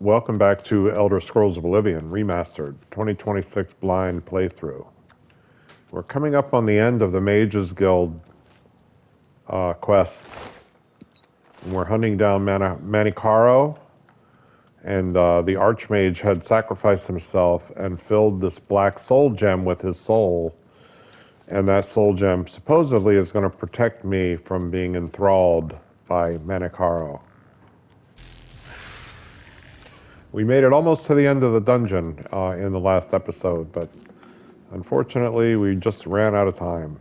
welcome back to Elder Scrolls Oblivion Remastered 2026 blind playthrough. We're coming up on the end of the Mages Guild quest. And we're hunting down Manicaro, and the Archmage had sacrificed himself and filled this black soul gem with his soul, and that soul gem supposedly is going to protect me from being enthralled by Manicaro. We made it almost to the end of the dungeon in the last episode, but unfortunately we just ran out of time.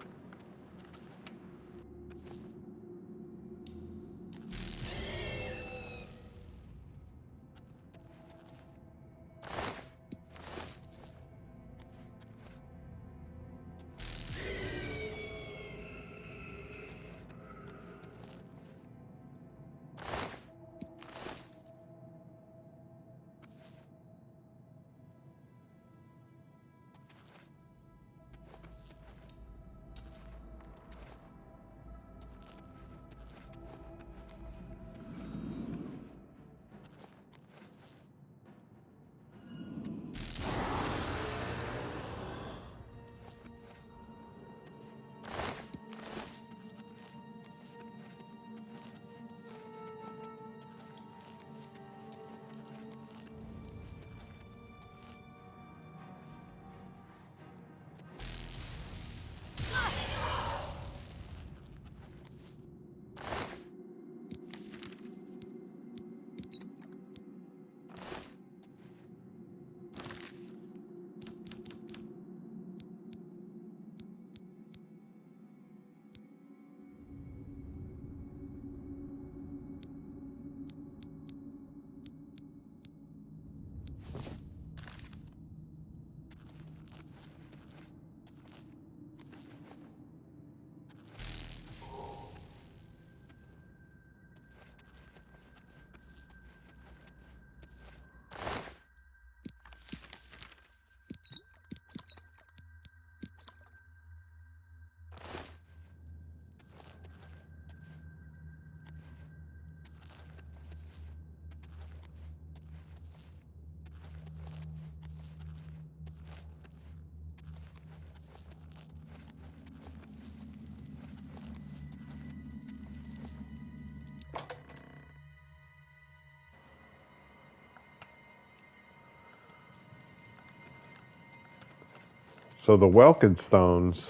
So the Welkin stones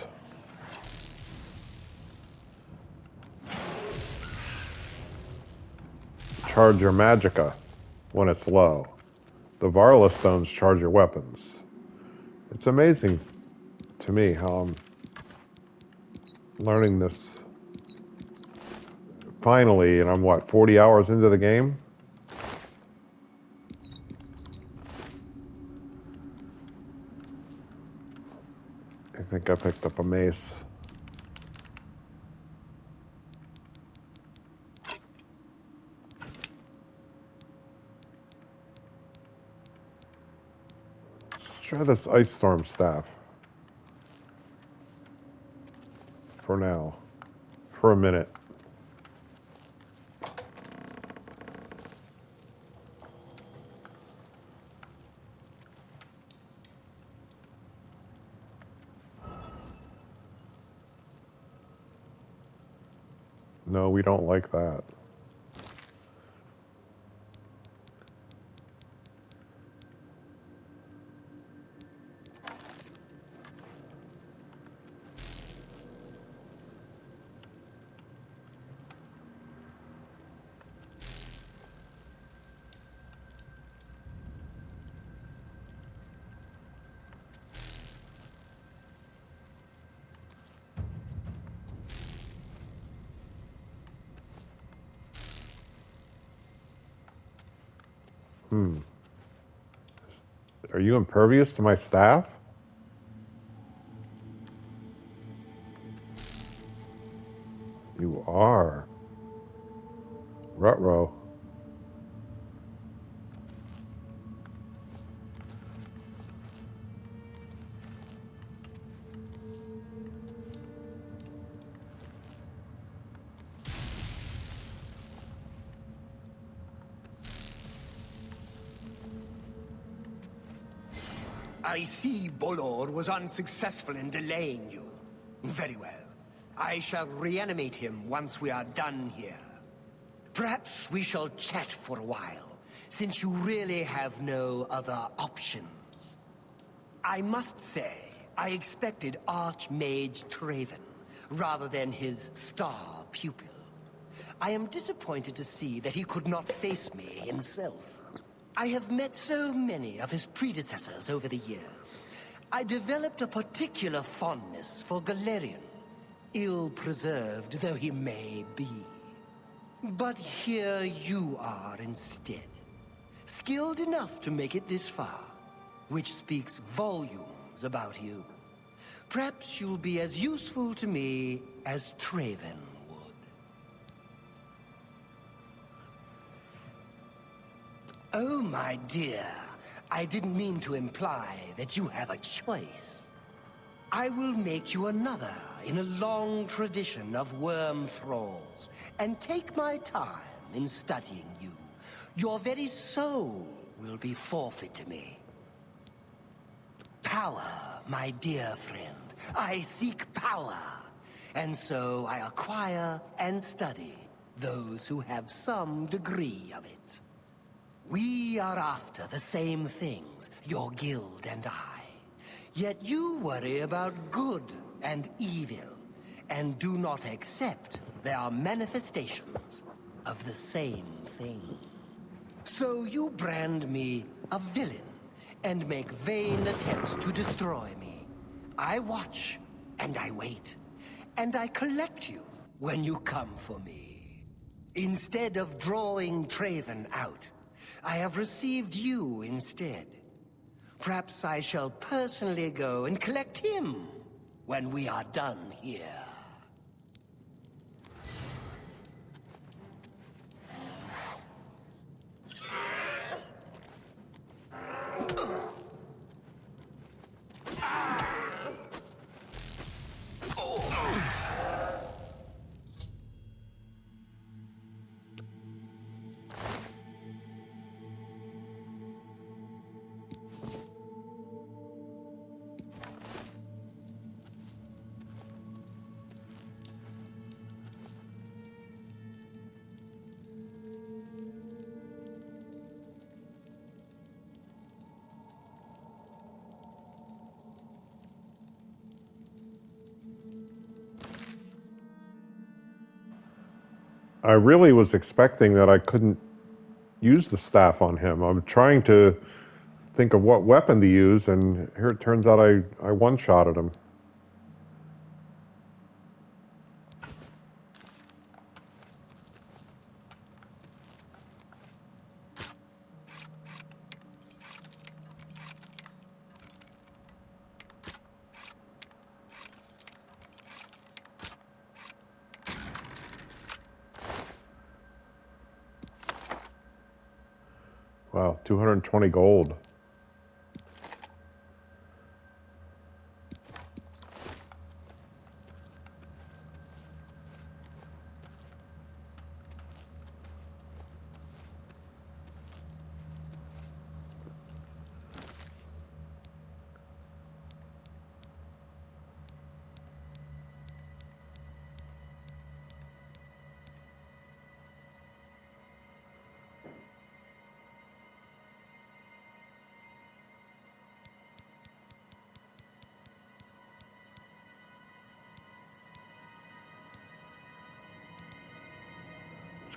charge your magicka when it's low. The Varla stones charge your weapons. It's amazing to me how I'm learning this finally, and I'm 40 hours into the game? I think I picked up a mace. Let's try this Ice Storm staff. For now. For a minute. No, we don't like that. Are you impervious to my staff? You are. Ruh-roh. I see Bolor was unsuccessful in delaying you. Very well. I shall reanimate him once we are done here. Perhaps we shall chat for a while, since you really have no other options. I must say, I expected Archmage Traven, rather than his star pupil. I am disappointed to see that he could not face me himself. I have met so many of his predecessors over the years. I developed a particular fondness for Galerion, ill-preserved though he may be. But here you are instead, skilled enough to make it this far, which speaks volumes about you. Perhaps you'll be as useful to me as Traven would. Oh, my dear, I didn't mean to imply that you have a choice. I will make you another in a long tradition of worm thralls, and take my time in studying you. Your very soul will be forfeit to me. Power, my dear friend. I seek power. And so I acquire and study those who have some degree of it. We are after the same things, your guild and I. Yet you worry about good and evil, and do not accept their manifestations of the same thing. So you brand me a villain, and make vain attempts to destroy me. I watch, and I wait, and I collect you when you come for me. Instead of drawing Traven out, I have received you instead. Perhaps I shall personally go and collect him when we are done here. I really was expecting that I couldn't use the staff on him. I'm trying to think of what weapon to use, and here it turns out I one-shotted him. Wow, 220 gold.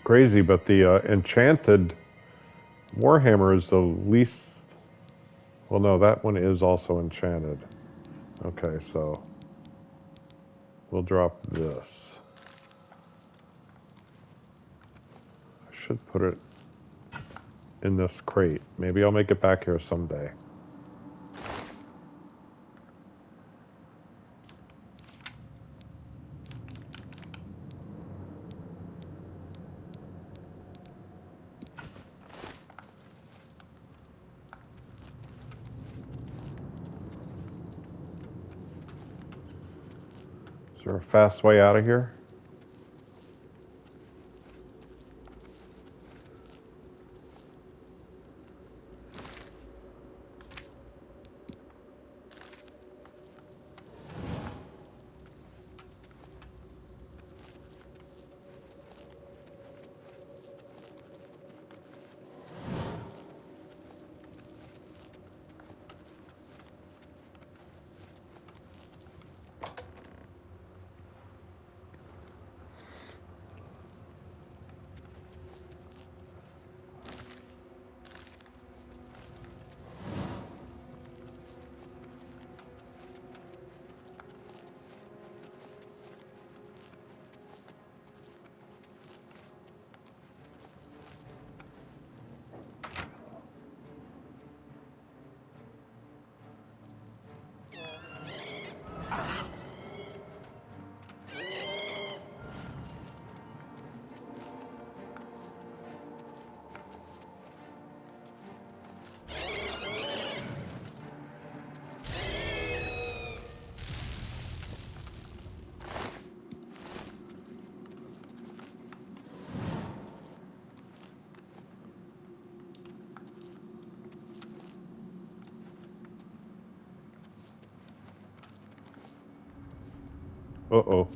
Crazy, but the enchanted Warhammer is the least... Well, no, that one is also enchanted. Okay, so we'll drop this. I should put it in this crate. Maybe I'll make it back here someday. Is there a fast way out of here? Uh-oh.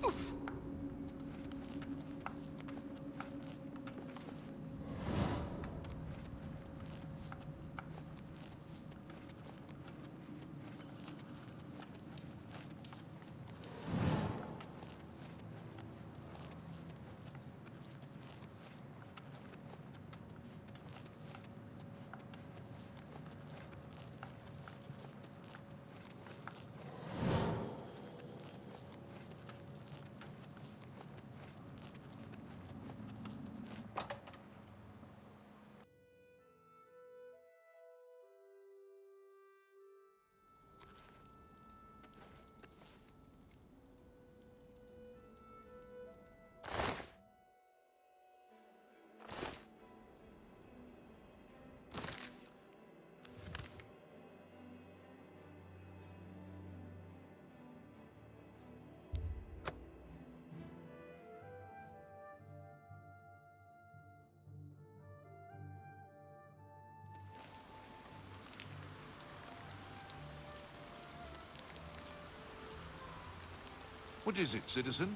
What is it, citizen?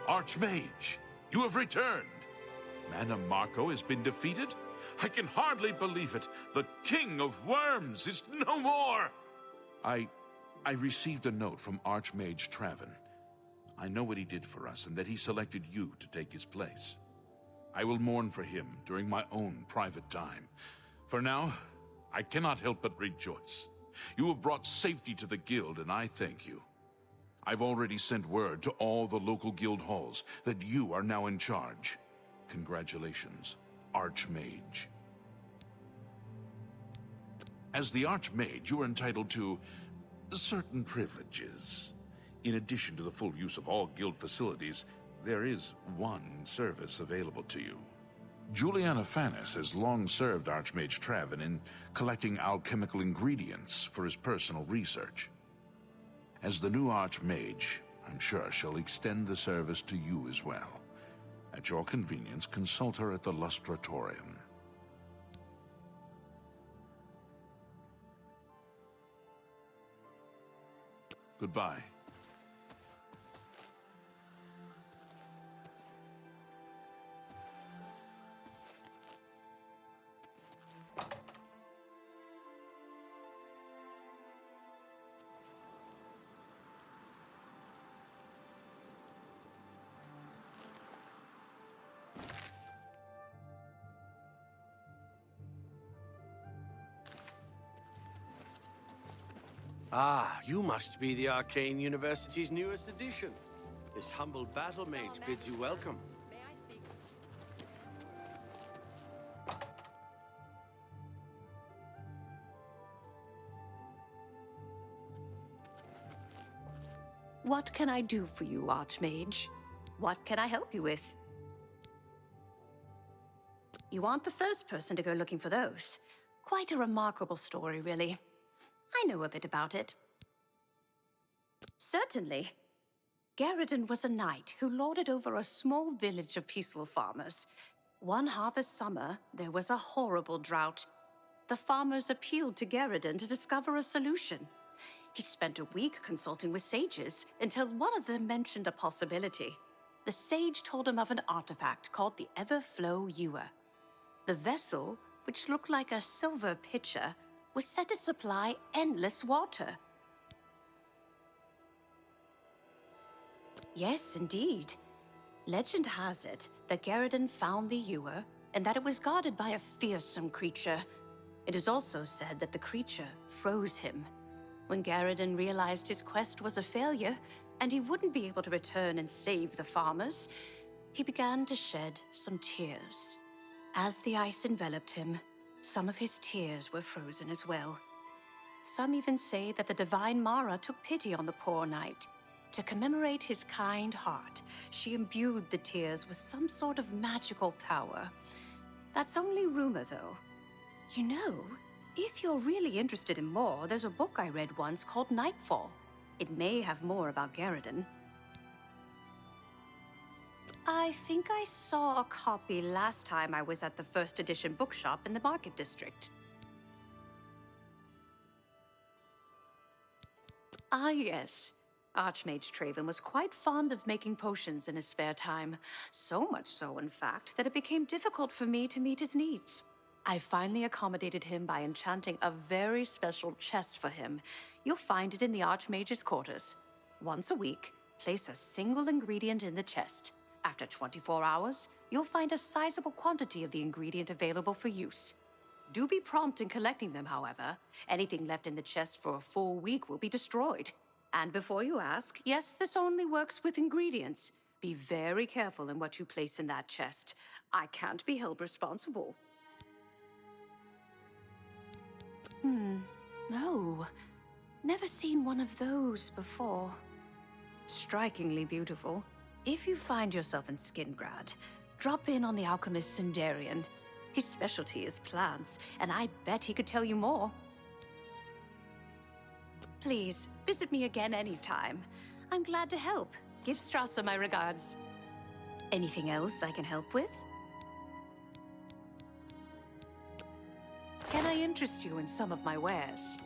Archmage, you have returned. Mana Marco has been defeated? I can hardly believe it. The King of Worms is no more! I received a note from Archmage Traven. I know what he did for us and that he selected you to take his place. I will mourn for him during my own private time. For now, I cannot help but rejoice. You have brought safety to the guild, and I thank you. I've already sent word to all the local guild halls that you are now in charge. Congratulations, Archmage. As the Archmage, you are entitled to certain privileges. In addition to the full use of all guild facilities, there is one service available to you. Juliana Fanis has long served Archmage Traven in collecting alchemical ingredients for his personal research. As the new Archmage, I'm sure she'll extend the service to you as well. At your convenience, consult her at the Lustratorium. Goodbye. Ah, you must be the Arcane University's newest addition. This humble battle mage bids you welcome. May I speak? What can I do for you, Archmage? What can I help you with? You aren't the first person to go looking for those. Quite a remarkable story, really. I know a bit about it. Certainly. Garridan was a knight who lorded over a small village of peaceful farmers. One harvest summer, there was a horrible drought. The farmers appealed to Garridan to discover a solution. He spent a week consulting with sages until one of them mentioned a possibility. The sage told him of an artifact called the Everflow Ewer. The vessel, which looked like a silver pitcher, was set to supply endless water. Yes, indeed. Legend has it that Garridan found the ewer and that it was guarded by a fearsome creature. It is also said that the creature froze him. When Garridan realized his quest was a failure and he wouldn't be able to return and save the farmers, he began to shed some tears. As the ice enveloped him, some of his tears were frozen as well. Some even say that the divine Mara took pity on the poor knight. To commemorate his kind heart, she imbued the tears with some sort of magical power. That's only rumor, though. You know, If you're really interested in more, there's a book I read once called Nightfall. It may have more about Garridan. I think I saw a copy last time I was at the first edition bookshop in the Market District. Ah, yes. Archmage Traven was quite fond of making potions in his spare time. So much so, in fact, that it became difficult for me to meet his needs. I finally accommodated him by enchanting a very special chest for him. You'll find it in the Archmage's quarters. Once a week, place a single ingredient in the chest. After 24 hours, you'll find a sizable quantity of the ingredient available for use. Do be prompt in collecting them, however. Anything left in the chest for a full week will be destroyed. And before you ask, yes, this only works with ingredients. Be very careful in what you place in that chest. I can't be held responsible. No. Never seen one of those before. Strikingly beautiful. If you find yourself in Skingrad, drop in on the alchemist Sindarian. His specialty is plants, and I bet he could tell you more. Please, visit me again anytime. I'm glad to help. Give Strasser my regards. Anything else I can help with? Can I interest you in some of my wares?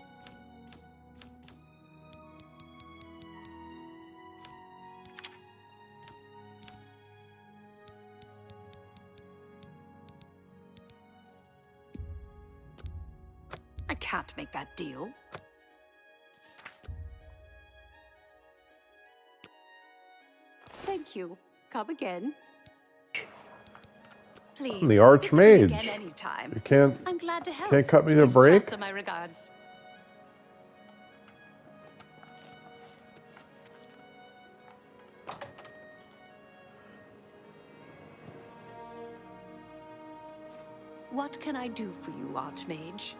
I can't make that deal. Thank you. Come again. Please. I'm the visit me Archmage. again anytime. You can't I'm glad to help. can't cut me to Give break. Strasser my regards. What can I do for you, Archmage?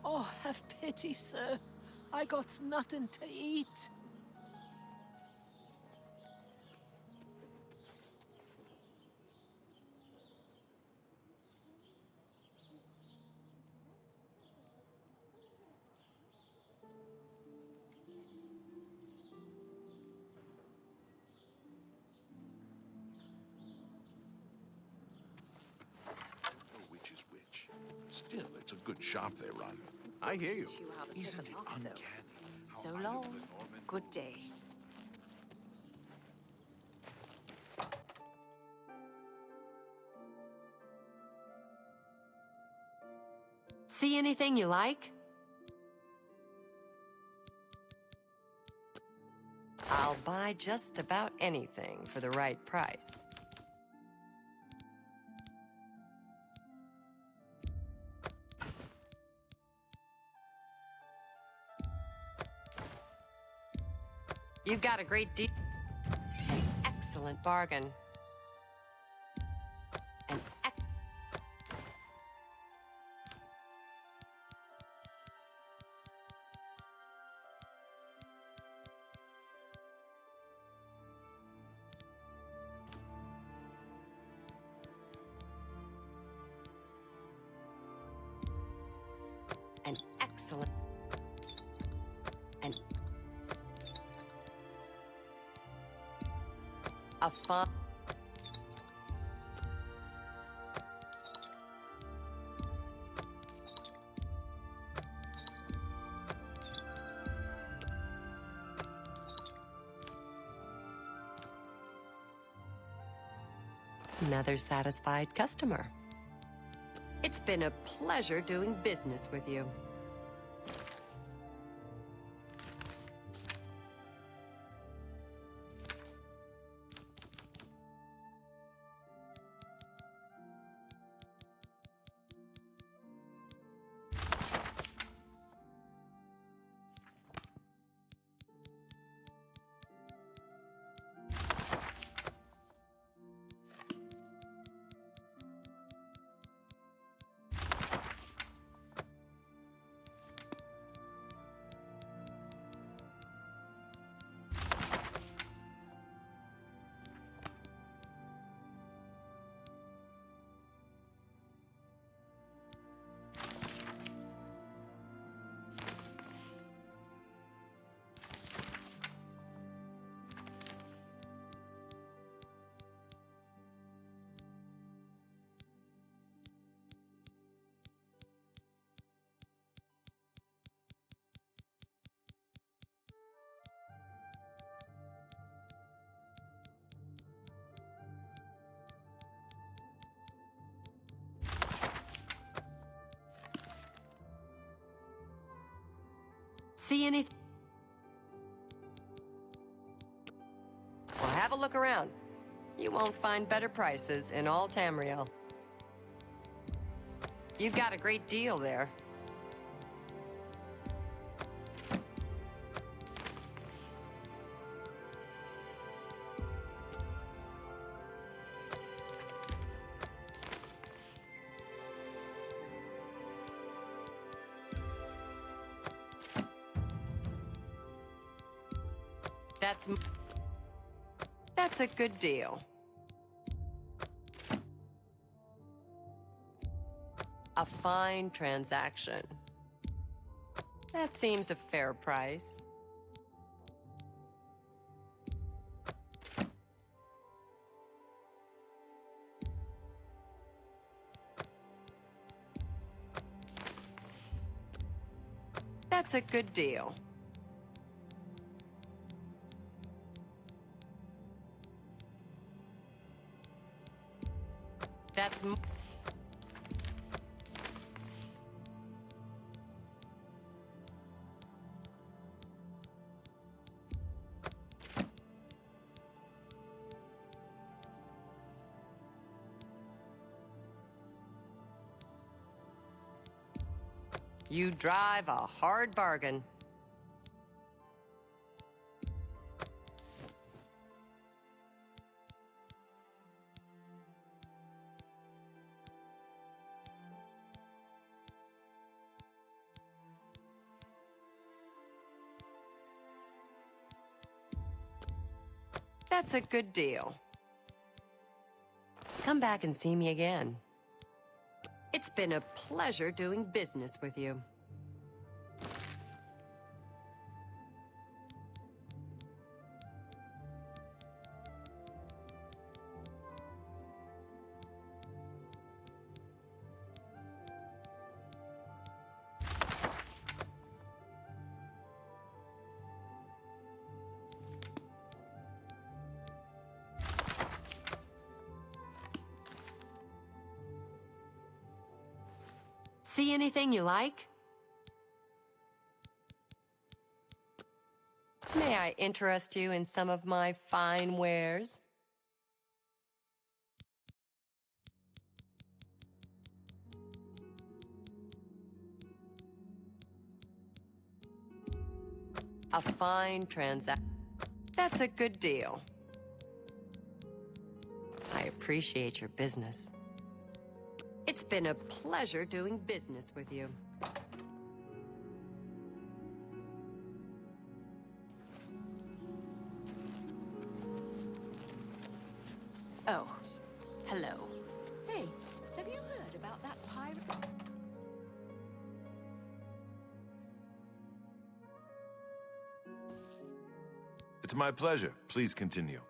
Oh, have pity, sir. I got nothing to eat. Which is which? Still, it's a good shop they run. I hear you. Isn't it uncanny? So long. Good day. See anything you like? I'll buy just about anything for the right price. You've got a great deal. An excellent bargain. An ex- An excellent. An a fun. Another satisfied customer. It's been a pleasure doing business with you. See anything? Well, have a look around. You won't find better prices in all Tamriel. You've got a great deal there. That's a good deal. A fine transaction. That seems a fair price. That's a good deal. You drive a hard bargain. That's a good deal. Come back and see me again. It's been a pleasure doing business with you. See anything you like? May I interest you in some of my fine wares? A fine transaction. That's a good deal. I appreciate your business. It's been a pleasure doing business with you. Oh, hello. Hey, have you heard about that pirate? It's my pleasure. Please continue.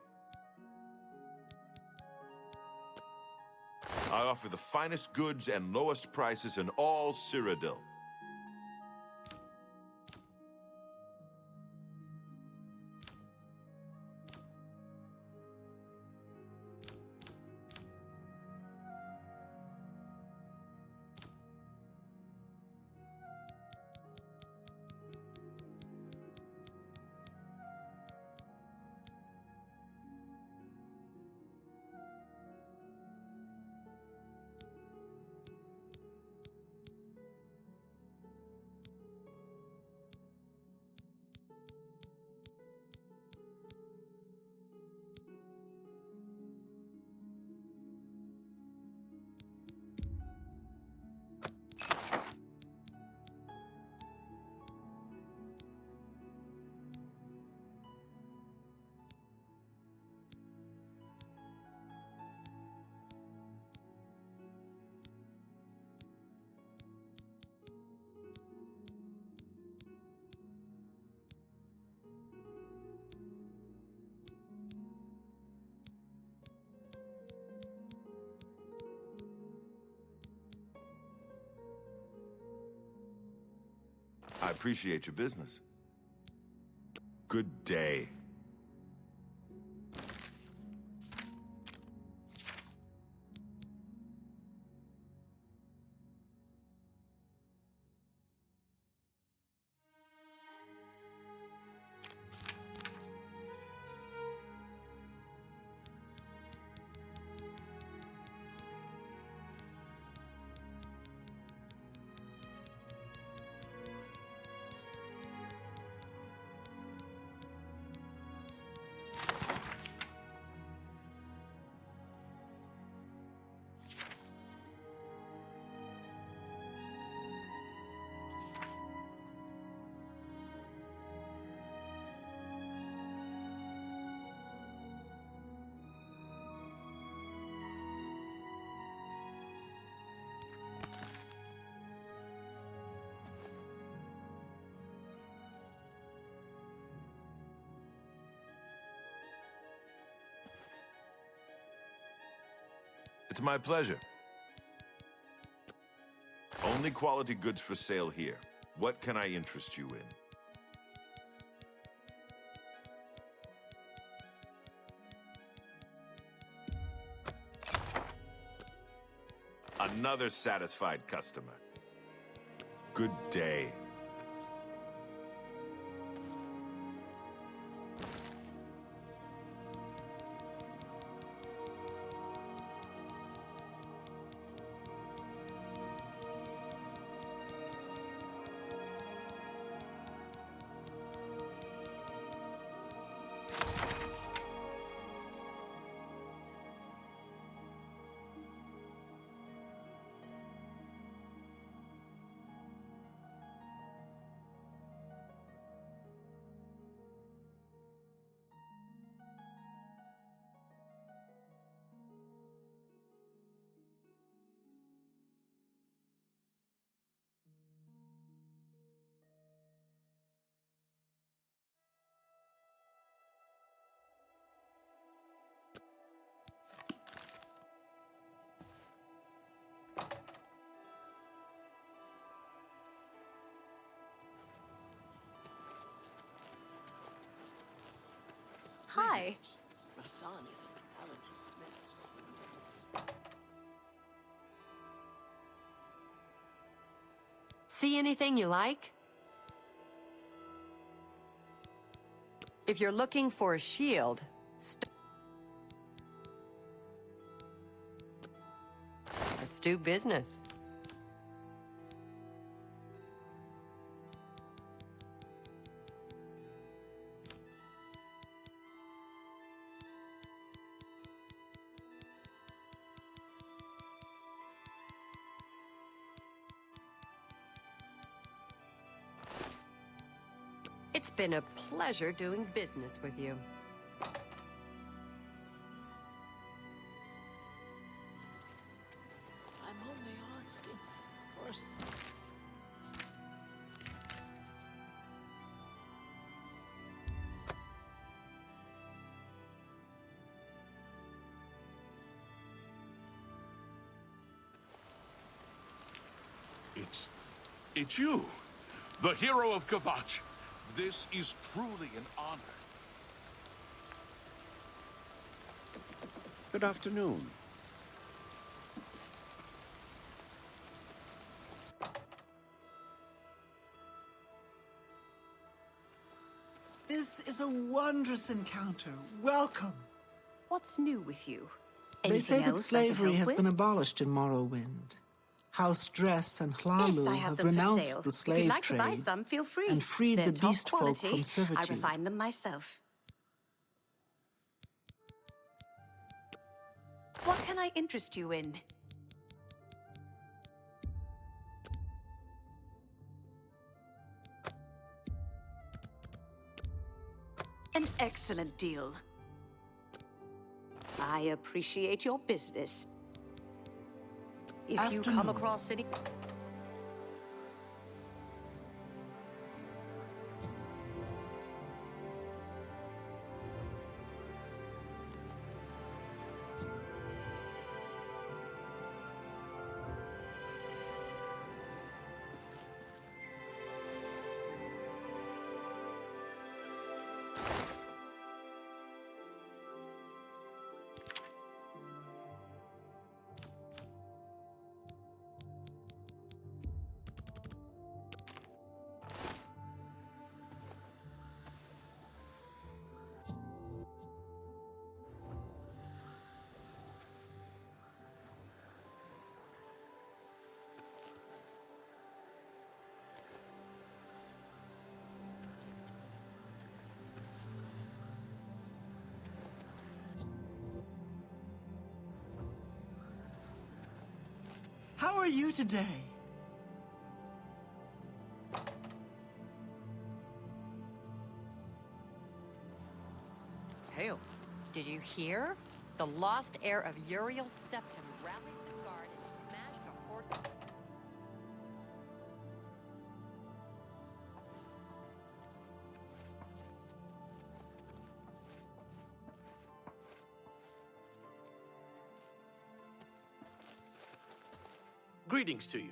I offer the finest goods and lowest prices in all Cyrodiil. I appreciate your business. Good day. It's my pleasure. Only quality goods for sale here. What can I interest you in? Another satisfied customer. Good day. Hi. Rasan is a talented smith. See anything you like? If you're looking for a shield, let's do business. It's been a pleasure doing business with you. I'm only asking for It's you, the hero of Kvatch. This is truly an honor. Good afternoon. This is a wondrous encounter. Welcome. What's new with you? They say Anything that else I can slavery help has with? been abolished in Morrowind. House Dress and Yes, Hlalu I have have them for renounced sale. the If slave you'd like trade to buy some, feel free. and freed They're the top beast folk quality. from servitude. I refine them myself. What can I interest you in? An excellent deal. I appreciate your business. If you come Afternoon. across any... How are you today? Hail. Did you hear? The lost heir of Uriel's septum rallied the guard and smashed a horde. Greetings to you.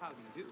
How do you do?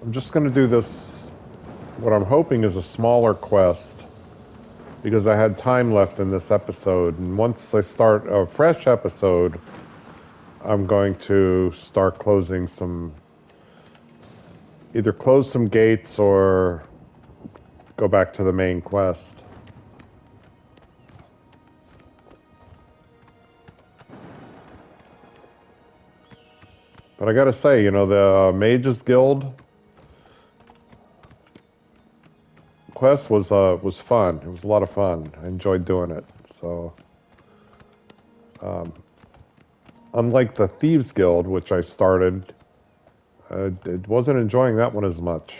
I'm just going to do this, what I'm hoping is a smaller quest, because I had time left in this episode. And once I start a fresh episode, I'm going to start closing some, either close some gates or go back to the main quest. But I gotta say, you know, the Mages Guild quest was fun. It was a lot of fun. I enjoyed doing it. So, unlike the Thieves Guild, which I started, it wasn't enjoying that one as much.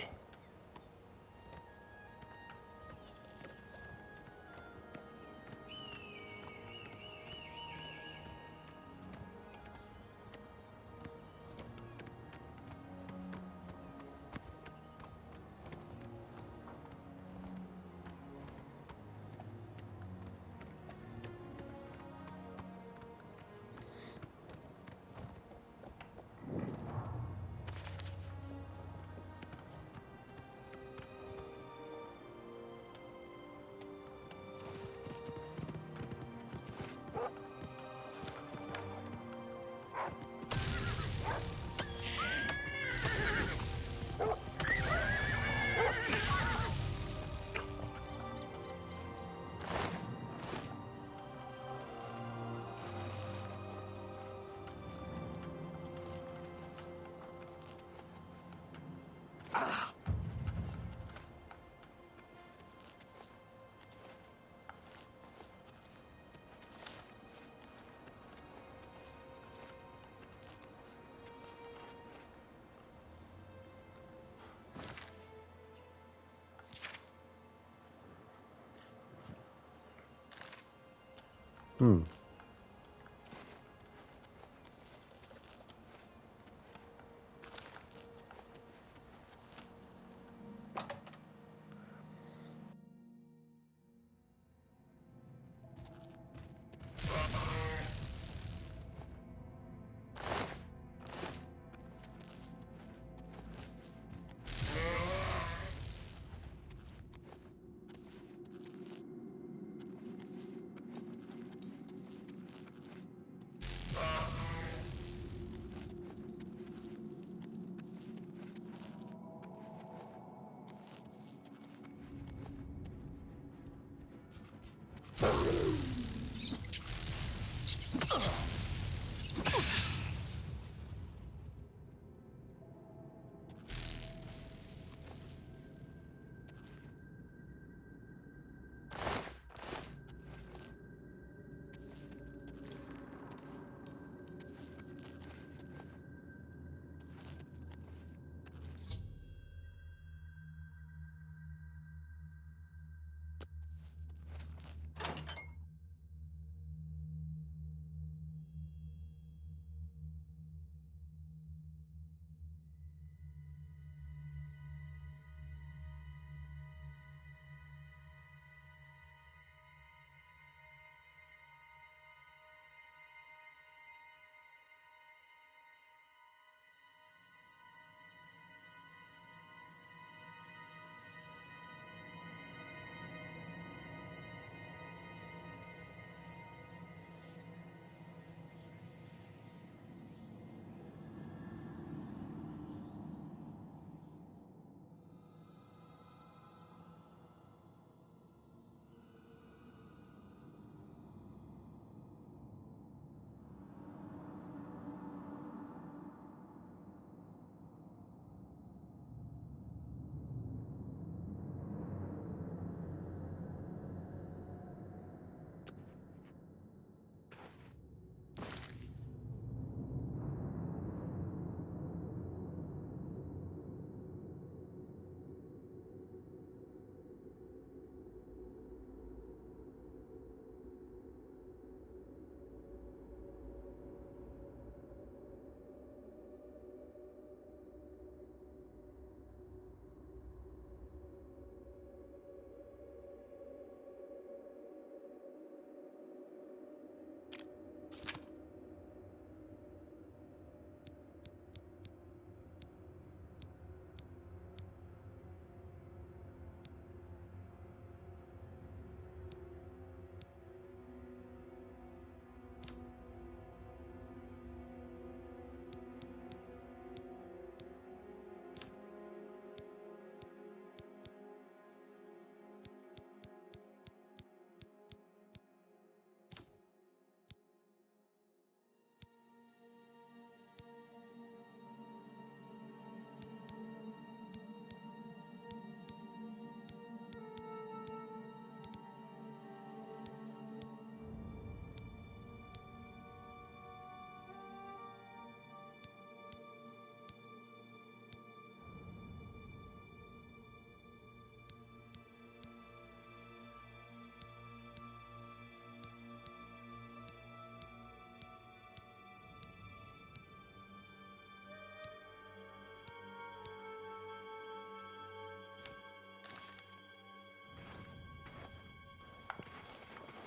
Hmm.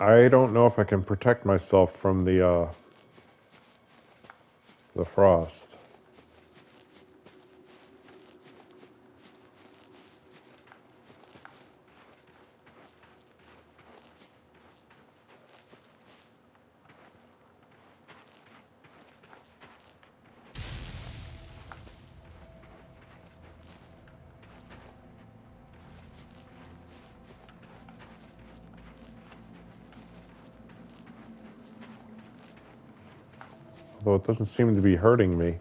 I don't know if I can protect myself from the frost. Although it doesn't seem to be hurting me.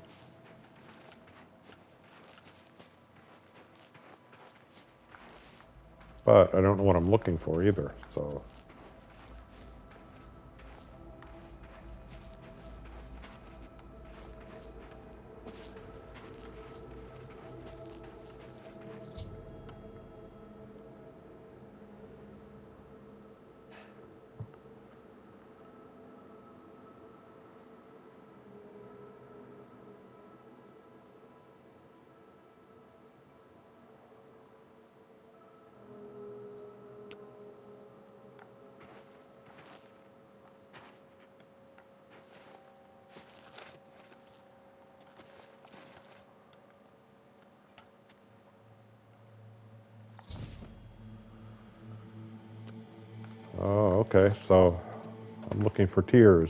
But I don't know what I'm looking for either, so... Oh, okay, so I'm looking for tears.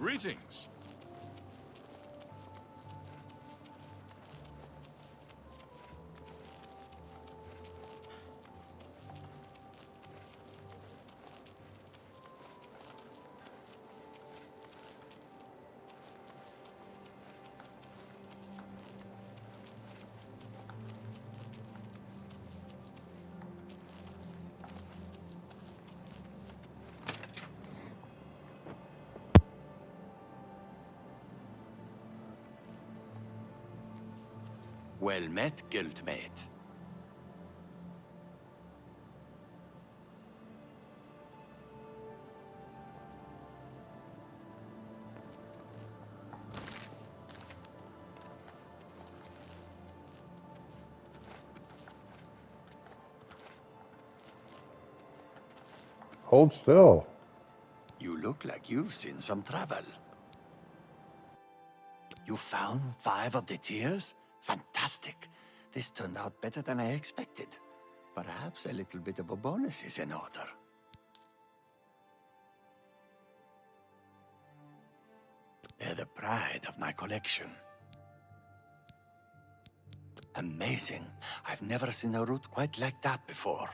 Greetings. Well met, guildmate. Hold still. You look like you've seen some travel. You found 5 of the tears? Fantastic. This turned out better than I expected. Perhaps a little bit of a bonus is in order. They're the pride of my collection. Amazing. I've never seen a root quite like that before.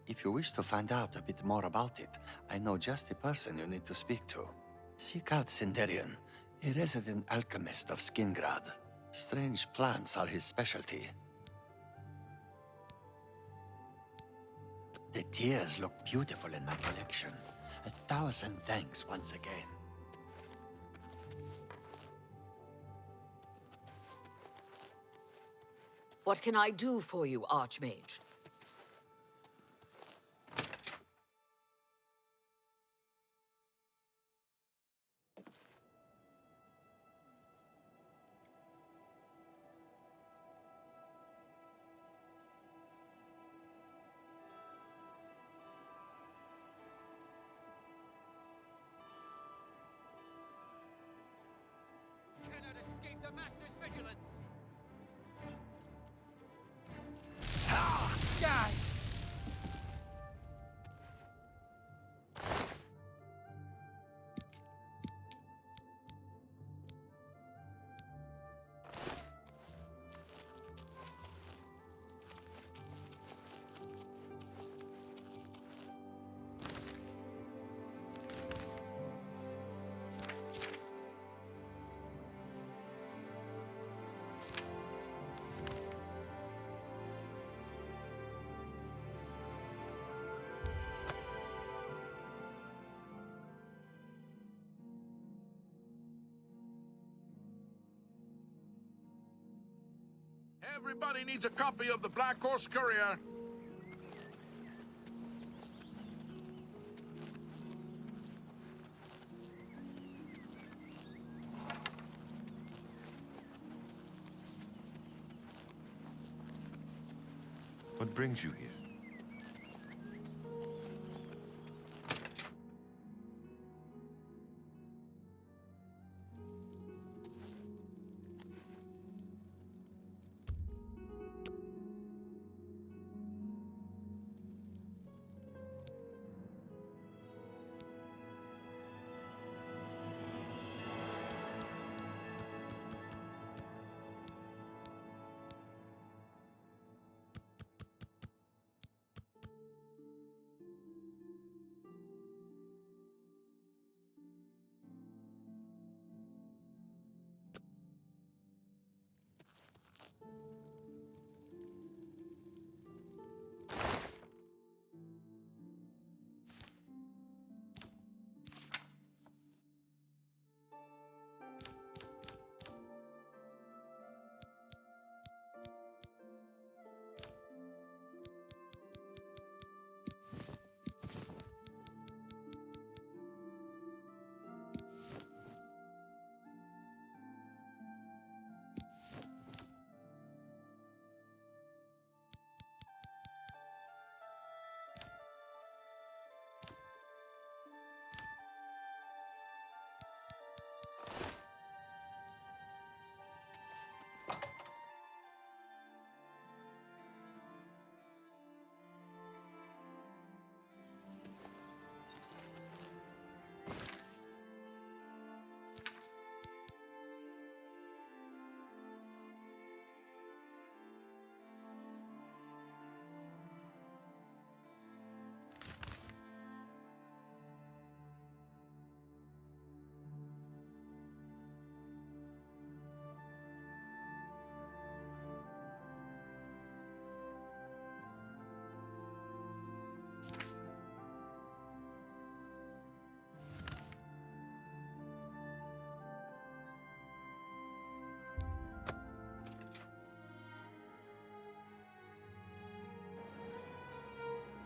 If you wish to find out a bit more about it, I know just the person you need to speak to. Seek out Sinderian, a resident alchemist of Skingrad. Strange plants are his specialty. The tears look beautiful in my collection. 1,000 thanks once again. What can I do for you, Archmage? Cannot escape the Master's vigilance! Die! Everybody needs a copy of the Black Horse Courier. What brings you here?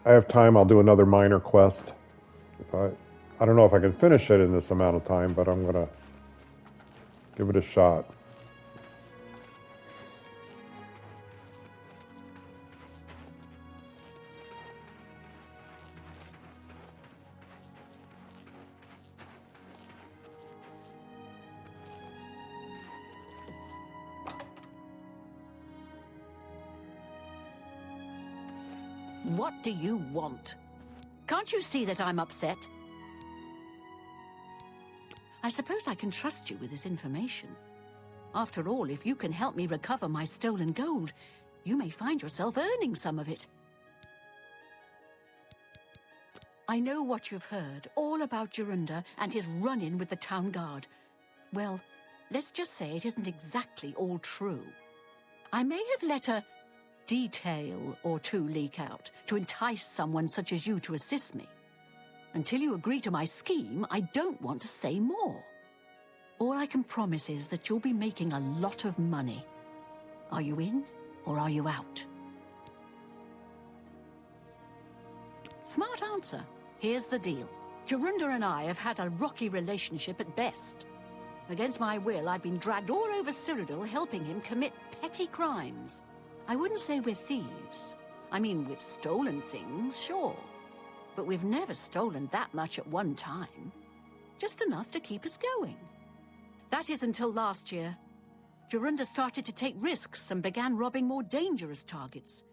I have time, I'll do another minor quest. I don't know if I can finish it in this amount of time, but I'm gonna give it a shot. What do you want? Can't you see that I'm upset? I suppose I can trust you with this information. After all, if you can help me recover my stolen gold, you may find yourself earning some of it. I know what you've heard, all about Jorunda and his run-in with the town guard. Well, let's just say it isn't exactly all true. I may have let a detail or two leak out to entice someone such as you to assist me. Until you agree to my scheme, I don't want to say more. All I can promise is that you'll be making a lot of money. Are you in or are you out? Smart answer. Here's the deal. Jorunda and I have had a rocky relationship at best. Against my will, I've been dragged all over Cyrodiil helping him commit petty crimes. I wouldn't say we're thieves. I mean, we've stolen things, sure. But we've never stolen that much at one time. Just enough to keep us going. That is until last year. Jorunda started to take risks and began robbing more dangerous targets.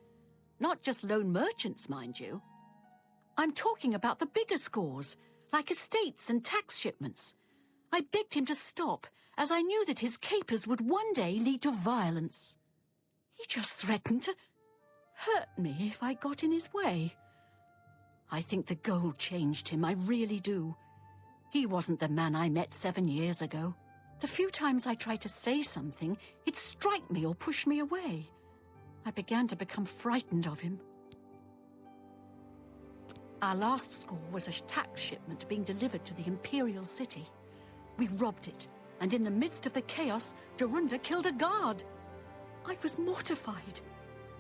Not just lone merchants, mind you. I'm talking about the bigger scores, like estates and tax shipments. I begged him to stop, as I knew that his capers would one day lead to violence. He just threatened to hurt me if I got in his way. I think the gold changed him, I really do. He wasn't the man I met 7 years ago. The few times I tried to say something, he'd strike me or push me away. I began to become frightened of him. Our last score was a tax shipment being delivered to the Imperial City. We robbed it, and in the midst of the chaos, Jorunda killed a guard. I was mortified.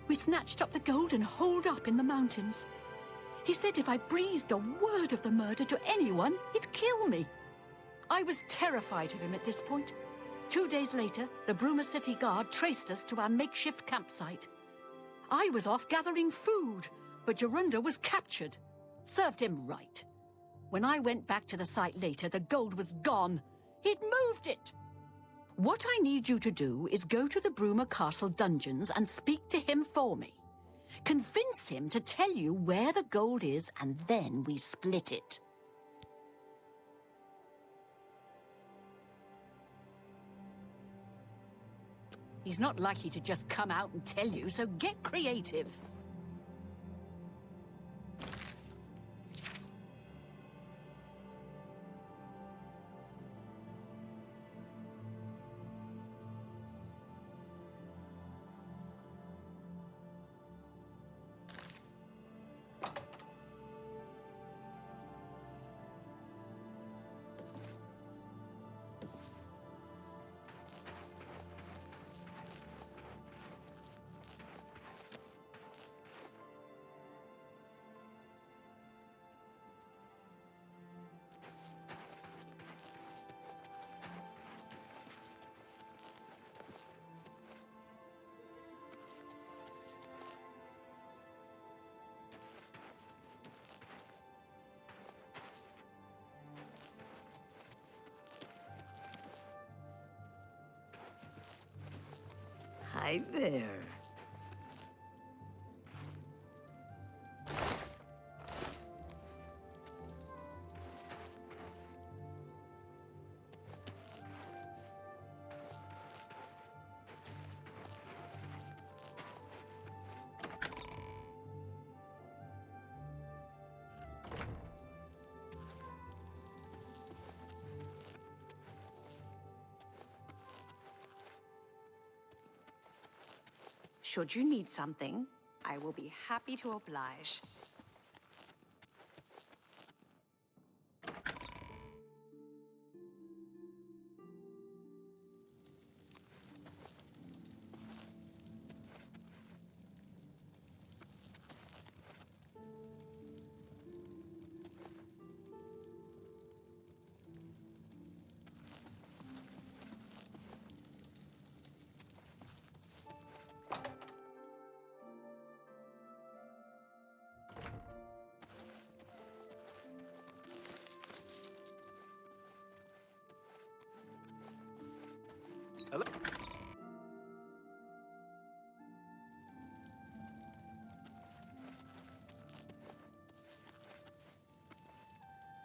We snatched up the gold and holed up in the mountains. He said if I breathed a word of the murder to anyone, he'd kill me. I was terrified of him at this point. 2 days later, the Bruma City Guard traced us to our makeshift campsite. I was off gathering food, but Jorunda was captured. Served him right. When I went back to the site later, the gold was gone. He'd moved it. What I need you to do is go to the Bruma Castle dungeons and speak to him for me. Convince him to tell you where the gold is, and then we split it. He's not likely to just come out and tell you, so get creative. Hi there. Should you need something, I will be happy to oblige.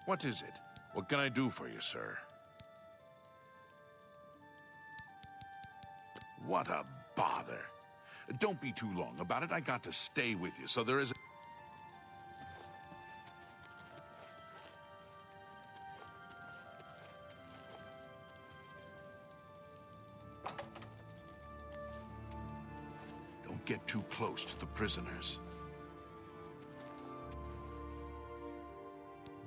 What is it? What can I do for you, sir? What a bother. Don't be too long about it. I got to stay with you, so there is... Don't get too close to the prisoners.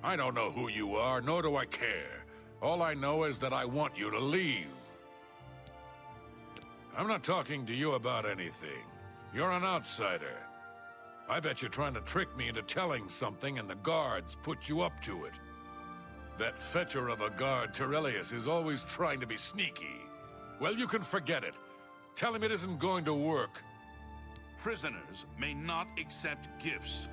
I don't know who you are, nor do I care. All I know is that I want you to leave. I'm not talking to you about anything. You're an outsider. I bet you're trying to trick me into telling something and the guards put you up to it. That fetcher of a guard, Terelius, is always trying to be sneaky. Well, you can forget it. Tell him it isn't going to work. Prisoners may not accept gifts.